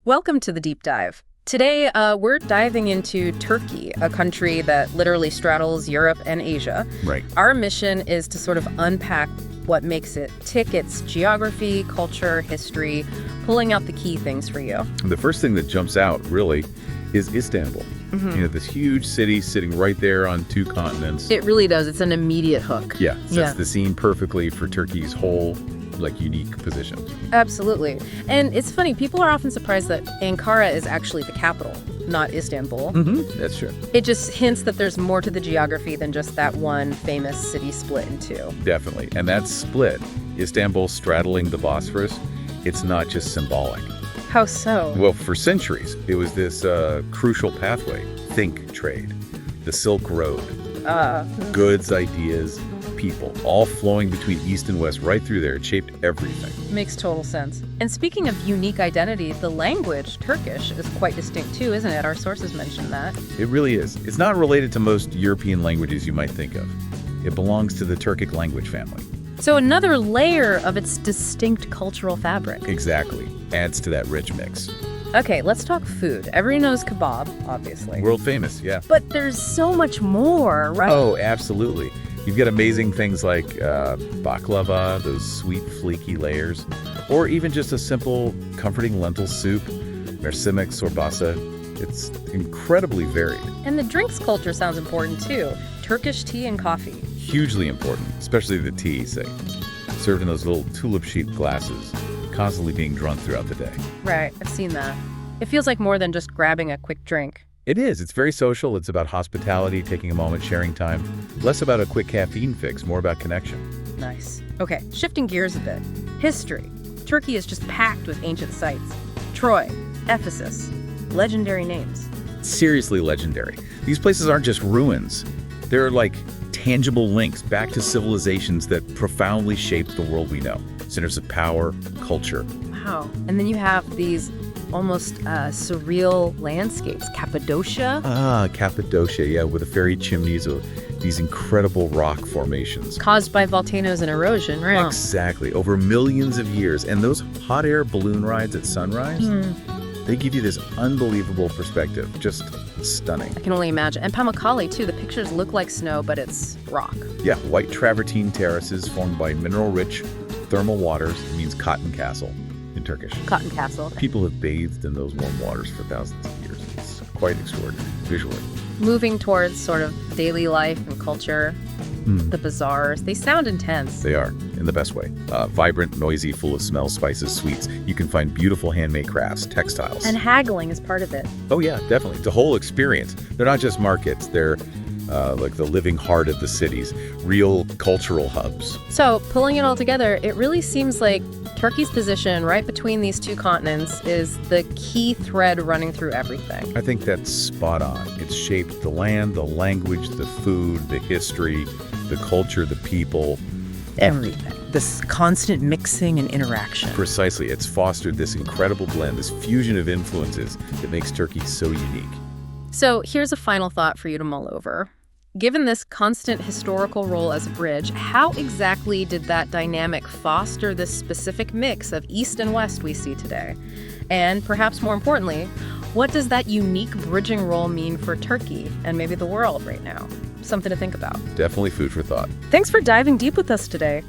Welcome to the Deep Dive. Today, we're diving into Turkey, a country that literally straddles Europe and Asia. Right. Our mission is to sort of unpack what makes it tick, its geography, culture, history, pulling out the key things for you. The first thing that jumps out, really, is Istanbul. This huge city sitting right there on two continents. It really does. It's an immediate hook. Yeah, sets the scene perfectly for Turkey's whole, unique position. Absolutely. And it's funny, people are often surprised that Ankara is actually the capital, not Istanbul. That's true. It just hints that there's more to the geography than just that one famous city split in two. Definitely. And that split, Istanbul straddling the Bosphorus, it's not just symbolic. How so? Well, for centuries, it was this crucial pathway. Think trade, the Silk Road, goods, ideas, people, all flowing between East and West right through there. It shaped everything. Makes total sense. And speaking of unique identity, the language, Turkish, is quite distinct too, isn't it? Our sources mention that. It really is. It's not related to most European languages you might think of. It belongs to the Turkic language family. So another layer of its distinct cultural fabric. Exactly. Adds to that rich mix. Okay, let's talk food. Everyone knows kebab, obviously. World famous, yeah. But there's so much more, right? Oh, absolutely. You've got amazing things like baklava, those sweet, flaky layers, or even just a simple, comforting lentil soup, mercimek sorbası. It's incredibly varied. And the drinks culture sounds important too. Turkish tea and coffee. Hugely important, especially the tea, say, served in those little tulip-shaped glasses, constantly being drunk throughout the day. Right, I've seen that. It feels like more than just grabbing a quick drink. It is. It's very social. It's about hospitality, taking a moment, sharing time. Less about a quick caffeine fix, more about connection. Nice. Okay, shifting gears a bit. History. Turkey is just packed with ancient sites. Troy, Ephesus, legendary names. Seriously legendary. These places aren't just ruins. They're like tangible links back to civilizations that profoundly shaped the world we know. Centers of power, culture. Wow. And then you have these almost surreal landscapes. Cappadocia. Cappadocia, yeah, with the fairy chimneys of these incredible rock formations. Caused by volcanoes and erosion, right? Exactly, over millions of years. And those hot air balloon rides at sunrise, they give you this unbelievable perspective. Just stunning. I can only imagine. And Pamukkale, too. The pictures look like snow, but it's rock. Yeah, white travertine terraces formed by mineral-rich thermal waters. It means cotton castle in Turkish. Cotton Castle. People have bathed in those warm waters for thousands of years. It's quite extraordinary, visually. Moving towards sort of daily life and culture, the bazaars, they sound intense. They are, in the best way. Vibrant, noisy, full of smells, spices, sweets. You can find beautiful handmade crafts, textiles. And haggling is part of it. Oh yeah, definitely. It's a whole experience. They're not just markets. They're like the living heart of the cities, real cultural hubs. So, pulling it all together, it really seems like Turkey's position right between these two continents is the key thread running through everything. I think that's spot on. It's shaped the land, the language, the food, the history, the culture, the people. Everything. This constant mixing and interaction. Precisely. It's fostered this incredible blend, this fusion of influences that makes Turkey so unique. So here's a final thought for you to mull over. Given this constant historical role as a bridge, how exactly did that dynamic foster this specific mix of East and West we see today? And perhaps more importantly, what does that unique bridging role mean for Turkey and maybe the world right now? Something to think about. Definitely food for thought. Thanks for diving deep with us today.